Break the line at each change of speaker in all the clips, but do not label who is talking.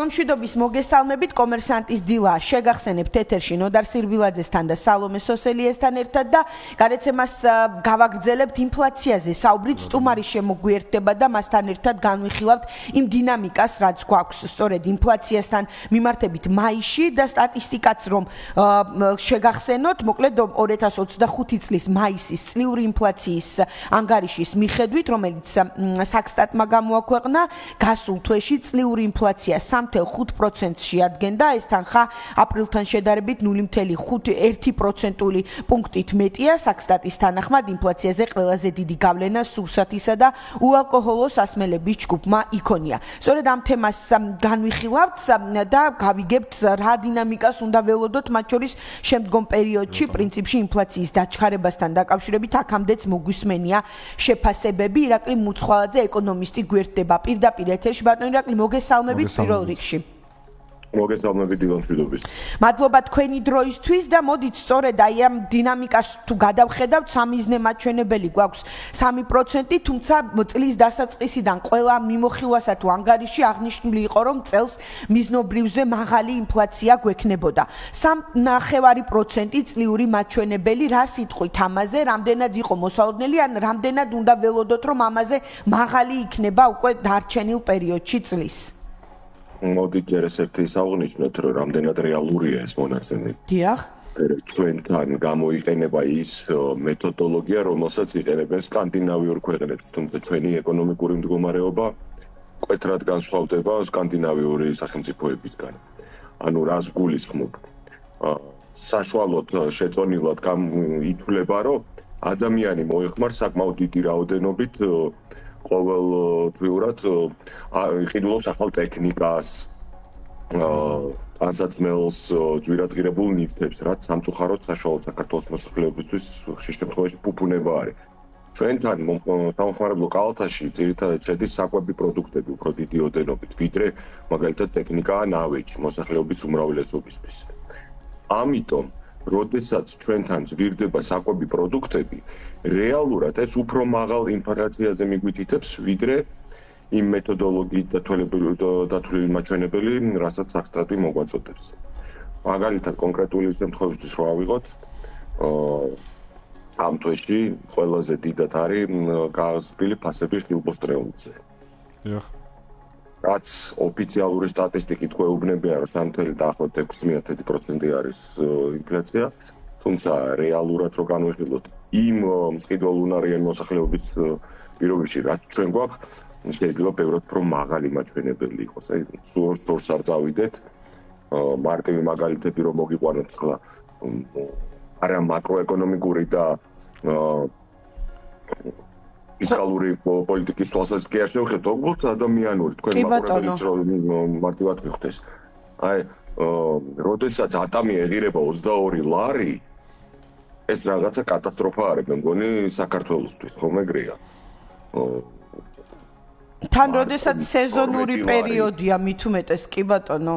მშვიდობის მოგესალმებით კომერსანტის დილა შეგახსენებთ ეთერში ნოდარ სირბილაძესთან და სალომე სოსელიესთან ერთად და გადაცემას გავაგრძელებთ ინფლაციაზე საუბრით სტუმარი შემოგვიერთდება და მასთან ერთად განვიხილავთ იმ დინამიკას რაც გვაქვს სწორედ ინფლაციასთან მიმართებით მაისში და სტატისტიკაც რომ შეგახსენოთ მოკლედ 2025 წლის მაისის წლიური ინფლაციის ანგარიშის მიხედვით რომელიც საქსტატმა გამოაქვეყნა გასულ თვეში წლიური ინფლაცია 3.5%-ს შეადგენდა, ეს თანხა აპრილთან შედარებით 0.1%-ული პუნქტით მეტია. საქსტატის თანახმად ინფლაციაზე ყველაზე დიდი გავლენა სურსათისა და უალკოჰოლო სასმელების ჯგუფმა იქონია. სწორედ ამ თემას განვიხილავთ და გავიგებთ რა დინამიკას უნდა ველოდოთ მათ შორის შემდგომ პერიოდში პრინციპში ინფლაციის დაჩქარებასთან დაკავშირებით აქამდეც მოგვისმენია შეფასებები. ირაკლი მუცხვალაძე ეკონომისტი გვერდება პირდაპირ ეთერში. ბატონო ირაკლი მოგესალმებით პირველ რიგში.
მოგესალმებით დილა მშვიდობის.
მადლობა თქვენი დროისთვის და მოდით სწორედ აი ამ დინამიკას თუ გადავხედავთ სამიზნე მაჩვენებელი გვაქვს 3%, თუმცა წლის დასაწყისიდან ყველა მიმოხილვასა თუ ანგარიში აღნიშნული იყო რომ წელს მიზნობრივზე მაღალი ინფლაცია გვექნებოდა. 3.9% წლიური მაჩვენებელი რა სიტყვით ამაზე, რამდენად იყო მოსალოდნელი ან რამდენად უნდა ველოდოთ რომ ამაზე მაღალი იქნება უკვე დარჩენილ პერიოდში წლის.
მოდით ჯერ ერთი საუბრობთ რომ რამდენად რეალურია ეს მონაცემი.
დიახ.
ჩვენთან გამოიყენება ის მეთოდოლოგია, რომელსაც იყენებენ სკანდინავიურ ქვეყნებში, თუმცა ჩვენი ეკონომიკური მდგომარეობა მკვეთრად განსხვავდება სკანდინავიური სახელმწიფოებისგან. ანუ რას გულისხმობ? საშუალოდ შეწონილად ითვლება, რომ ადამიანი მოიხმარს საკმაოდ დიდი რაოდენობით ყოველთვიურად იყიდულობს ახალ ტექნიკას, ანსაცმელს, ძვირადღირებულ ნივთებს, რაც სამწუხაროდ საშუალოდ საქართველოს მოსახლეობისთვის ხშირ შემთხვევაში ფუფუნება არის. ჩვენთან სამხმარებლო კალათაში ძირითადად შედის საკვები პროდუქტები უფრო დიდი ოდენობით, ვიდრე მაგალითად ტექნიკა ან ავეჯი მოსახლეობის უმრავლესობისთვის. ამიტომ როდესაც ჩვენთან ძვირდება საკვები პროდუქტები, რეალურად ეს უფრო მაღალ ინფლაციაზე მიგვითითებს, ვიდრე იმ მეთოდოლოგიით დათვლილი მაჩვენებელი, რასაც საქსტატი მოგვაწოდებს. მაგალითად, კონკრეტული შემთხვევისთვის რო ავიღოთ, ამ თვეში ყველაზე დიდად არის გაზრდილი ფასები ხილბოსტრეულზე.
დიახ.
რაც ოფიციალური სტატისტიკით გვეუბნებიან, რომ 3.6% არის ინფლაცია, თუმცა რეალურად რო განვიხილოთ იმ მყიდველუნარიანი მოსახლეობის პირობებში, რაც ჩვენ გვაქვს, შეიძლება ბევრად უფრო მაღალი მაჩვენებელი იყოს. აი, სორს არ წავიდეთ, მარტივი მაგალითები რომ მოგიყვანოთ ხოლმე, არა მაკროეკონომიკური და ფისკალური პოლიტიკის თვალსაზრისით კი არ შევხედოთ, უბრალოდ ადამიანური, თქვენ მაყურებელიც რომ მარტივად მიხდეს. აი, როდესაც ატამი ეღირება 22 ლარი, ეს რაღაცა კატასტროფა არის, მე მგონი საქართველოსთვის, ხომ ეგრეა.
თან როდესაც სეზონური პერიოდია მით უმეტეს კი ბატონო.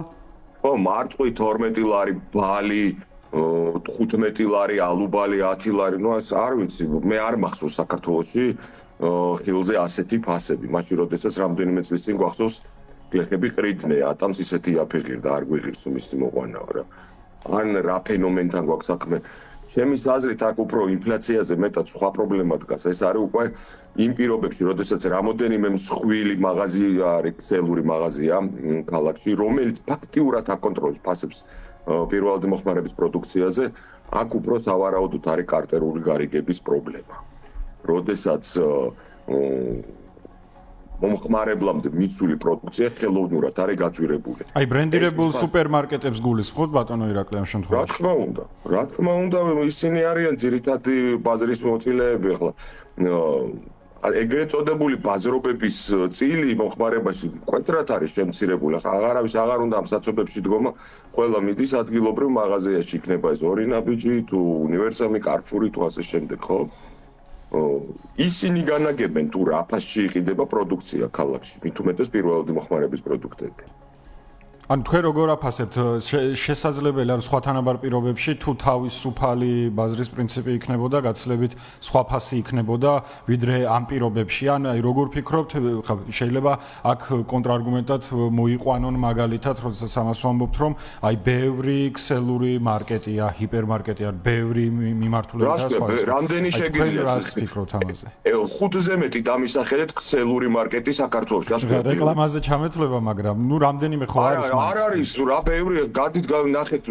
ხო, მარწყვი 12 ლარი, ბალი 15 ლარი, ალუბალი 10 ლარი, ნუ არ ვიცი, მე არ მახსოვს საქართველოში ხილზე ასეთი ფასები. მაშინ როდესაც რამდენიმე წლის წინ გვახსოვს გლეხები ყრიდნენ, ატამს ისეთი აფიღირდა, არ გვიღირს მისი მოყვანაო რა. ან რა ფენომენთან გვაქვს საქმე. ჩემის აზრით აქ უფრო ინფლაციაზე მეტად სხვა პრობლემა დგას. ეს არის უკვე იმ პირობებში, როდესაც რამოდენიმე მსხვილი მაღაზია არის, ქსელური მაღაზია ქალაქში, რომელიც ფაქტიურად აკონტროლებს ფასებს პირველადი მოხმარების პროდუქციაზე, აქ უფრო სავარაუდოდ არის კარტერული გარიგების პრობლემა. როდესაც მომხმარებლამდე მიცული პროდუქცია ხელოვნურად არის გაძვირებული.
აი ბრენდირებულ სუპერმარკეტებს გულისხმობთ ბატონო ირაკლი ამ შემთხვევაში?
რა თქმა უნდა, ისინი არიან ძირითადი ბაზრის მოწილეები ახლა. ეგრეთ წოდებული ბაზრობების წილი მომხმარებაში მკვეთრად არის შემცირებული. ახლა აღარავის აღარ უნდა ამ საცობებში დგომა, ყველა მიდის ადგილობრივ მაღაზიაში, იქნება ეს ორი ნაბიჯი თუ უნივერსამი, კარფური თუ ასე შემდეგ, ხო? ისინი განაგებენ თუ რა ფასში იყიდება პროდუქცია ქალაქში, მით უმეტეს პირველადი მოხმარების პროდუქტები.
ანუ თქვენ როგორ აფასებთ შესაძლებელი არის სხვა თანაბარ პირობებში თუ თავისუფალი ბაზრის პრინციპი იქნებოდა გაცილებით სხვა ფასი იქნებოდა ვიდრე ამ პირობებში ან როგორ ფიქრობთ შეიძლება აქ კონტრარგუმენტად მოიყვანონ მაგალითად როდესაც ამას ვამბობთ რომ აი ბევრი ქსელური მარკეტია ჰიპერმარკეტია ბევრი მიმართულებაა სხვა
რამდენი შეგიძლიათ
ფიქრობთ ამაზე
5-ზე მეტი დამისახედეთ ქსელური მარკეტი საქართველოში გასაგებია
რეკლამაზე ჩამეთვლება მაგრამ ნუ რამდენიმე ხო არის
არ არის რა ბევრი გადით ნახეთ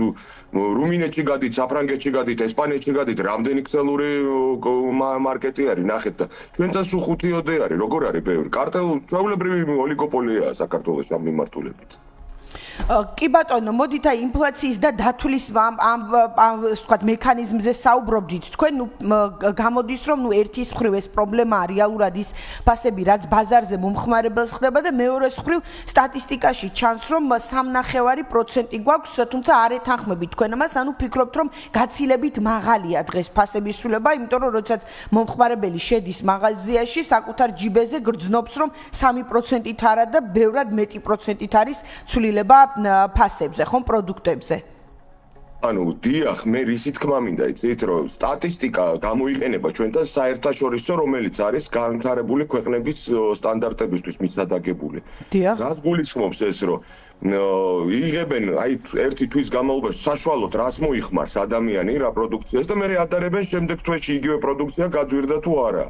რუმინეთში გადით საფრანგეთში გადით ესპანეთში გადით რამდენი ქსელური მარკეტი არის ნახეთ და ჩვენთან სულ 5-ოდე არის როგორ არის ბევრი ჩვეულებრივი ოლიგოპოლია საქართველოს ამ მიმართულებით
კი ბატონო, მოდით აი ინფლაციის და დათვლის ამ ვთქვათ მექანიზმზე საუბრობდით. თქვენ გამოდის რომ ერთის მხრივ ეს პრობლემაა რეალურად ის ფასები რაც ბაზარზე მომხმარებელს ხდება და მეორეს მხრივ სტატისტიკაში ჩანს რომ 3.9% გვაქვს, თუმცა არ ეთანხმებით თქვენ ამას, ანუ ფიქრობთ რომ გაცილებით მაღალია დღეს ფასების ცვლილება, იმიტომ რომ როდესაც მომხმარებელი შედის მაღაზიაში, საკუთარ ჯიბეზე გრძნობს რომ 3%-ით არა და ბევრად მეტი პროცენტით არის ცვლილება ფასებზე, ხომ პროდუქტებზე.
ანუ დიახ, მე რისი თქმა მინდა იცით, რომ სტატისტიკა გამოიყენება ჩვენთან საერთაშორისო, რომელიც არის განვითარებული ქვეყნების სტანდარტებისთვის მისადაგებული.
დიახ.
რას გულისხმობს ეს, რომ იღებენ აი ერთი თვის განმავლობაში საშუალოდ რას მოიხმარს ადამიანი რა პროდუქციას და მე ადარებენ შემდეგ თვეში იგივე პროდუქცია გაძვირდა თუ არა.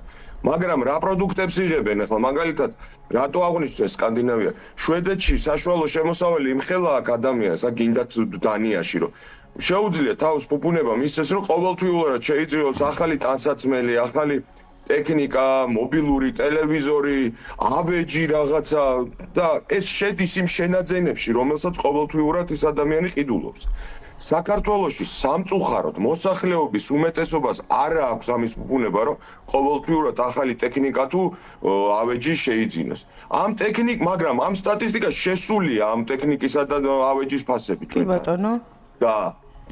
მაგრამ რა პროდუქტებს იღებენ ახლა მაგალითად რატო აღვნიშნე სკანდინავია შვედეთში საშუალო შემოსავალი იმხელა აქ ადამიანს აქ გინდათ დანიაში რომ შეუძლია თავს ფუფუნება მისცეს რომ ყოველთვიურად შეიძიოს ახალი ტანსაცმელი ახალი ტექნიკა მობილური ტელევიზორი ავეჯი რაღაცა და ეს შედის იმ შენაძენებში რომელსაც ყოველთვიურად ის ადამიანი ყიდულობს საქართველოში სამწუხაროდ მოსახლეობის უმეტესობას არ აქვს ამის ფუფუნება რომ ყოველთვიურად ახალი ტექნიკა თუ ავეჯი შეიძინოს ამ მაგრამ ამ სტატისტიკას შესულია ამ ტექნიკისა და ავეჯის ფასები
კი ბატონო
და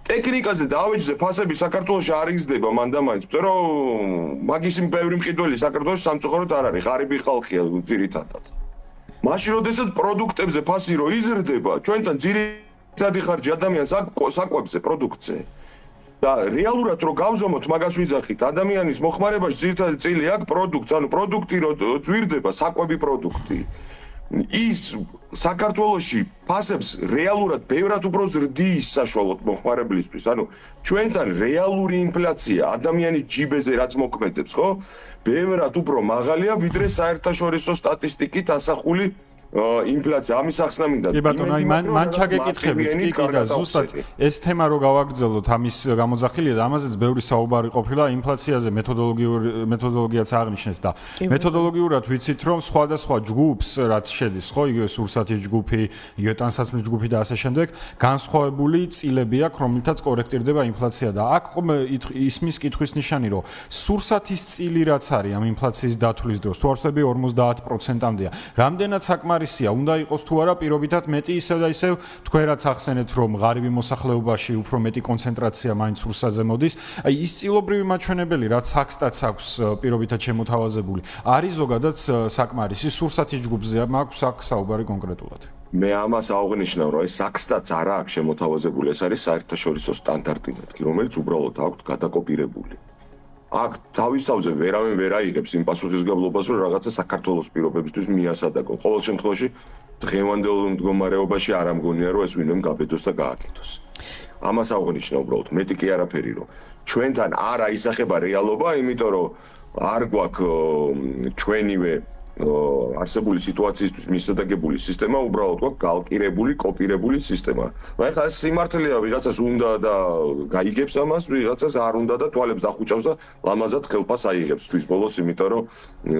ტექნიკაზე და ავეჯზე ფასები საქართველოში არ იზრდება მანდამაინც რომ მაგის ბევრი მყიდველი საქართველოში სამწუხაროდ არ არის ღარიბი ხალხია ძირითადად მაშინ როდესაც პროდუქტებზე ფასი რო იზრდება ჩვენთან ძირითადი ხარჯი ადამიანს საკვებზე პროდუქტზე და რეალურად რო გავზომოთ მაგას ვიძახით ადამიანის მოხმარებაში ძირითადი წილი აქვს პროდუქტს ანუ პროდუქტი რო ძვირდება საკვები პროდუქტი ის საქართველოში ფასებს რეალურად ბევრად უფრო ზრდის საშუალოდ მოხმარებლისთვის ანუ ჩვენთან რეალური ინფლაცია ადამიანის ჯიბეზე რაც მოქმედებს ხო ბევრად უფრო მაღალია ვიდრე საერთაშორისო სტატისტიკით ასახული ინფლაცია ამის ახსნა მინდა.
კი ბატონო, აი მან ჩაგეკითხებით კი და ზუსტად ეს თემა რო გავაგრძელოთ ამის გამოძახილია და ამაზეც ბევრი საუბარი ყოფილა ინფლაციაზე მეთოდოლოგიაც აღნიშნეს და მეთოდოლოგიურად ვიცით რომ სხვადასხვა ჯგუფს რაც შედის ხო იგივე სურსათის ჯგუფი, იგივე ტანსაცმლის ჯგუფი და ასე შემდეგ განსხვავებული წილები აქვს რომლითაც კორექტირდება ინფლაცია და აქ ისმის კითხვის ნიშანი რომ სურსათის წილი რაც არის ამ ინფლაციის დათვლის დროს თუ არ ვცდები 50%-მდეა. რამდენად საკმარისია უნდა იყოს თუ არა პირობითად მეტი ისევ და ისევ თქვენ რაც ახსენეთ რომ ღარიბი მოსახლეობაში უფრო მეტი კონცენტრაცია მაინც სურსათზე მოდის აი ის წილობრივი მაჩვენებელი რაც აქსტაც აქვს პირობითად შემოთავაზებული არის ზოგადად საკმარისი სურსათის ჯგუფზე მაქვს აქ საუბარი კონკრეტულად
მე ამას აღვნიშნავ რომ ეს აქსტაც არა აქვს შემოთავაზებული ეს არის საერთაშორისო სტანდარტი მეთქი რომელიც უბრალოდ აქვს გადაკოპირებული აქ თავის თავზე ვერავინ ვერ აიღებს იმ პასუხისგებლობას რომ რაღაცა საქართველოს პირობებისთვის მიასადაგონ. ყოველ შემთხვევაში დღევანდელ მდგომარეობაში არ ამგონია რომ ეს ვინმე გაბედოს და გააკეთოს. ამას აღვნიშნა უბრალოდ მეტი კი არაფერი რომ ჩვენთან არ აისახება რეალობა, იმიტომ რომ არ გვაქვს ჩვენივე არსებული სიტუაციისთვის მისადაგებული სისტემა უბრალოდ გვაქვს გალკირებული, კოპირებული სისტემა. ახლა ეს სიმართლეა ვიღაცას უნდა და გაიგებს ამას, ვიღაცას არ უნდა და თვალებს დახუჭავს და ლამაზად ხელფას აიღებს თვის ბოლოს, იმიტომ რომ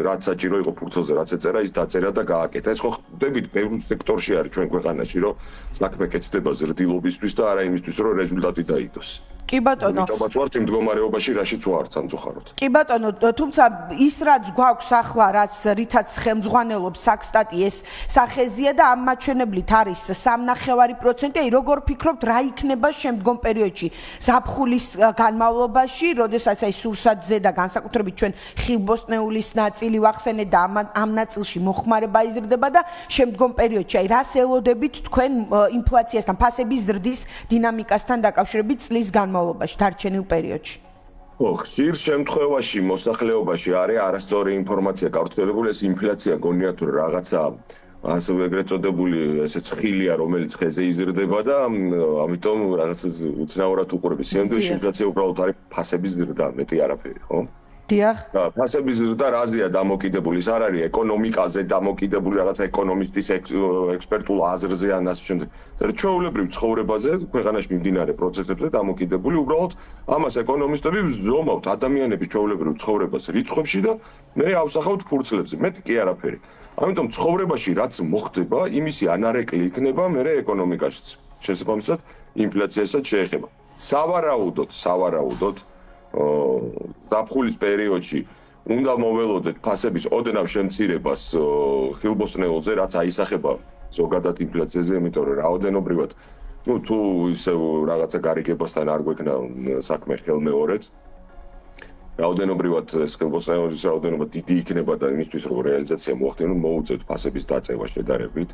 რაც საჭირო იყო ფურცელზე რაც ეწერა, ის დაწერა და გააკეთა. ეს ხო ხვდებით ბევრ სექტორში არის ჩვენ ქვეყანაში, რომ საქმე კეთდება ზრდილობისთვის და არა იმისთვის, რომ რეზულტატი დაიდოს.
კი ბატონო.
თუმცა ვართ იმ მდგომარეობაში, რაშიც ვართ სამწუხაროდ.
კი ბატონო, თუმცა ის რაც გვაქვს ახლა, რაც რითაც რომელსაც ხელმძღვანელობს საქსტატი ეს სახეზია და ამ მაჩვენებლით არის 3.9%. აი როგორ ფიქრობთ, რა იქნება შემდგომ პერიოდში ზაფხულის განმავლობაში, როდესაც აი სურსათზე და განსაკუთრებით ჩვენ ხილბოსტნეულის ნაწილი ვახსენეთ და ამ ნაწილში მოხმარება იზრდება და შემდგომ პერიოდში აი რას ელოდებით თქვენ ინფლაციასთან, ფასების ზრდის დინამიკასთან დაკავშირებით წლის განმავლობაში, დარჩენილ პერიოდში?
ხშირ შემთხვევაში მოსახლეობაში არის არასწორი ინფორმაცია გავრცელებული, ეს ინფლაცია გონია თუ რაღაცა ასე ეგრეთ წოდებული ესეც ხილია, რომელიც ხეზე იზრდება და ამიტომ რაღაც უცნაურად უყურებს. სინამდვილეში ინფლაცია უბრალოდ არის ფასების ზრდა, მეტი არაფერი, ხო?
დიახ.
ფასების ზრდა რაზეა დამოკიდებული? ეს არ არის ეკონომიკაზე დამოკიდებული რაღაცა ეკონომისტის ექსპერტულ აზრზე ან ასე შემდეგ. ჩვეულებრივ ცხოვრებაზე, ქვეყანაში მიმდინარე პროცესებზე დამოკიდებული, უბრალოდ ამას ეკონომისტები ვზომავთ ადამიანების ჩვეულებრივ ცხოვრებას რიცხვებში და მე ავსახავთ ფურცლებზე. მეტი კი არაფერი. ამიტომ ცხოვრებაში რაც მოხდება, იმისი ანარეკლი იქნება მე ეკონომიკაშიც. შესაბამისად, ინფლაციასაც შეეხება. სავარაუდოდ ზაფხულის პერიოდში უნდა მოველოდეთ ფასების ოდნავ შემცირებას ხილბოსტნეულზე, რაც აისახება ზოგადად ინფლაციაზე, იმიტომ რომ რაოდენობრივად, თუ ისევ რაღაცა გარიგებასთან არ გვექნა საქმე ხელმეორედ, რაოდენობრივად ეს ხილბოსტნეულის რაოდენობა დიდი იქნება და იმისთვის რომ რეალიზაცია მოახდინონ, მოუწევთ ფასების დაწევა შედარებით.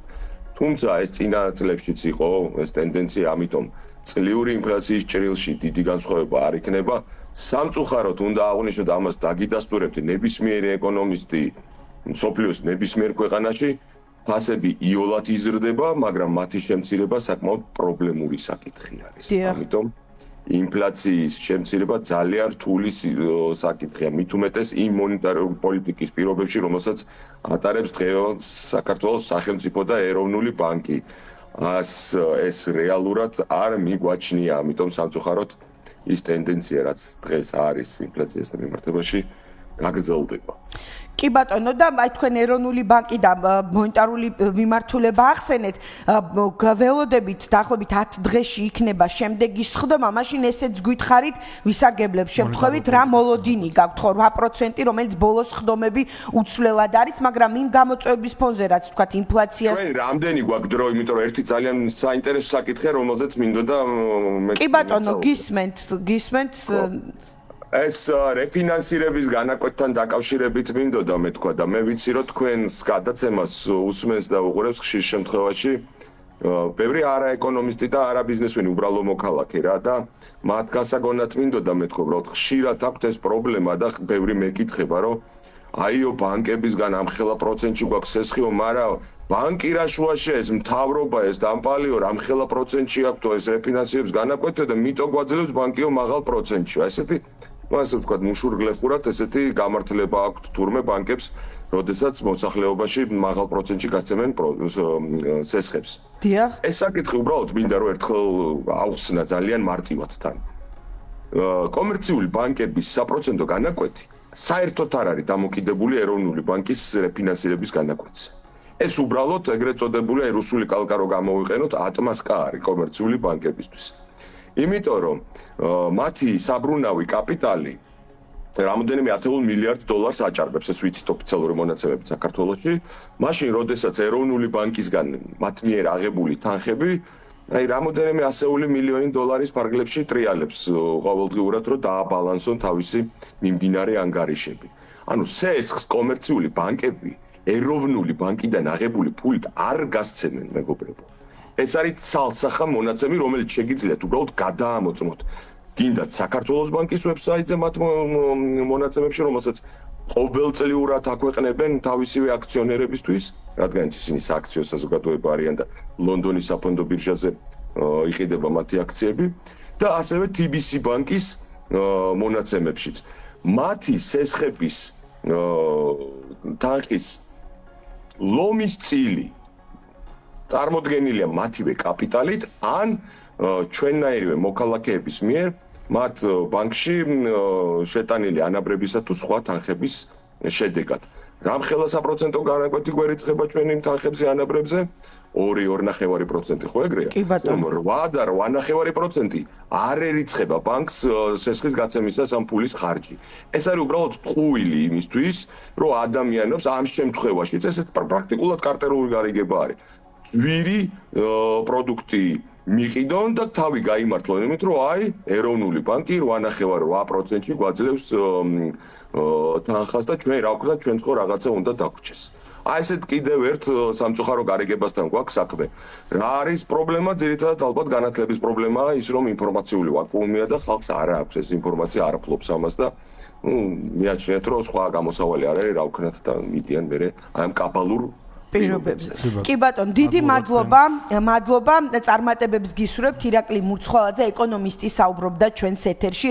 თუმცა ეს წინა წლებშიც იყო ეს ტენდენცია, ამიტომ წლიური ინფლაციის ჭრილში დიდი განსხვავება არ იქნება. სამწუხაროდ უნდა აღვნიშნოთ ამას დაგიდასტურებთ ნებისმიერი ეკონომისტი მსოფლიოს ნებისმიერ ქვეყანაში ფასები იოლად იზრდება, მაგრამ მათი შემცირება საკმაოდ პრობლემური საკითხი არის. ამიტომ ინფლაციის შემცირება ძალიან რთული საკითხია, მით უმეტეს იმ მონეტარული პოლიტიკის პირობებში, რომელსაც ატარებს დღეო საქართველოს სახელმწიფო და ეროვნული ბანკი. ეს რეალურად არ მიგვაჩნია, ამიტომ სამწუხაროდ ის ტენდენცია, რაც დღეს არის ინფლაციასთან მიმართებაში, გაგრძელდება.
კი ბატონო, და აი თქვენ ეროვნული ბანკი და მონეტარული მიმართულება ახსენეთ, ველოდებით დაახლოებით 10 დღეში იქნება შემდეგი სხდომა, მაშინ ესეც გითხარით ვისარგებლებ შემთხვევით რა მოლოდინი გაქვთ ხო 8%, რომელიც ბოლოს სხდომები უცვლელად არის, მაგრამ იმ გამოწვევების ფონზე რაც თქვათ ინფლაციას
რამდენი გვაქვს დრო, იმიტომ რომ ერთი ძალიან საინტერესო საკითხია, რომელზეც მინდოდა მე
კი ბატონო, გისმენთ
ეს რეფინანსირების განაკვეთთან დაკავშირებით მინდოდა მე თქვა და მე ვიცი რომ თქვენს გადაცემას უსმენს და უყურებს ხშირ შემთხვევაში ბევრი არაეკონომისტი და არაბიზნესმენი უბრალო მოქალაქე რა და მათ გასაგონად მინდოდა მე თქვა უბრალოდ ხშირად აქვთ ეს პრობლემა და ბევრი მეკითხება რომ აიო ბანკებისგან ამხელა პროცენტში გვაქვს სესხიო, მაგრამ ბანკი რა შუაში ეს მთავრობა ეს დამპალიო რამხელა პროცენტში აქვს ეს რეფინანსირების განაკვეთა და მიტო გვაძლევს ბანკიო მაღალ პროცენტში. ესეთი ასე ვთქვათ, მუშურგლეხურად ესეთი გამართლება აქვთ თურმე ბანკებს, როდესაც მოსახლეობაში მაღალ პროცენტში გასცემენ სესხებს.
დიახ.
ეს საკითხი უბრალოდ მინდა რომ ერთხელ აუხსნა ძალიან მარტივად თან. კომერციული ბანკების საპროცენტო განაკვეთი საერთოდ არ არის დამოკიდებული ეროვნული ბანკის რეფინანსირების განაკვეთზე. ეს უბრალოდ ეგრეთ წოდებული რუსული კალკა რო გამოვიყენოთ, ატმასკა არის კომერციული ბანკებისთვის. იმიტომ რომ მათი საბრუნავი კაპიტალი რამოდენიმე 10 მილიარდ დოლარს აჭარბებს, ეს ვიცით ოფიციალური მონაცემებით საქართველოში, მაშინ როდესაც ეროვნული ბანკისგან მათ მიერ აღებული თანხები აი რამოდენიმე 100 მილიონი დოლარის ფარგლებში ტრიალებს ყოველდღიურად რომ დააბალანსონ თავისი მიმდინარე ანგარიშები. ანუ სესხს კომერციული ბანკები ეროვნული ბანკიდან აღებული ფულით არ გასცემენ, მეგობრებო. ეს არის ცალსახა მონაცემი, რომელიც შეგიძლიათ უბრალოდ გადაამოწმოთ. გინდათ საქართველოს ბანკის ვებსაიტზე მათ მონაცემებში, რომელსაც ყოველწლიურად აქვეყნებენ თავისივე აქციონერებისთვის, რადგან ისინი სააქციო საზოგადოება არიან და ლონდონის საფონდო ბირჟაზე იყიდება მათი აქციები და ასევე TBC ბანკის მონაცემებშიც. მათი სესხების თანხის ლომის წილი წარმოდგენილია მათივე კაპიტალით ან ჩვენნაირივე მოქალაქეების მიერ მათ ბანკში შეტანილი ანაბრებისა თუ სხვა თანხების შედეგად. რამხელა საპროცენტო განაკვეთი გვერიცხება ჩვენი თანხებზე ანაბრებზე? 2.9% ხო ეგრეა? 8 და 8.9% არ ერიცხება ბანკს სესხის გაცემისას ამ ფულის ხარჯი. ეს არის უბრალოდ ტყუილი იმისთვის, რომ ადამიანებს ამ შემთხვევაშიც ეს პრაქტიკულად კარტერული გარიგება არის. ძვირი პროდუქტი მიყიდონ და თავი გაიმართლონ იმით, რომ აი, ეროვნული ბანკი 8.8%-ში გვაძლევს თანხას და ჩვენ რა ვქნა, ჩვენ ხო რაღაცა უნდა დაგვრჩეს. აი ესეთ კიდევ ერთ სამწუხარო გარიგებასთან გვაქვს საქმე. რა არის პრობლემა? ძირითადად ალბათ განათლების პრობლემაა ის, რომ ინფორმაციული ვაკუუმია და ხალხს არ აქვს ეს ინფორმაცია, არ ფლობს ამას და მიაჩნიათ, რომ სხვა გამოსავალი არ არის, რა ვქნათ და მიდიან მერე აი ამ კაბალურ
პირობებზე. კი ბატონო, დიდი მადლობა. წარმატებებს გისურვებთ. ირაკლი მურცხოვაძე, ეკონომისტი, საუბრობდა ჩვენს ეთერში.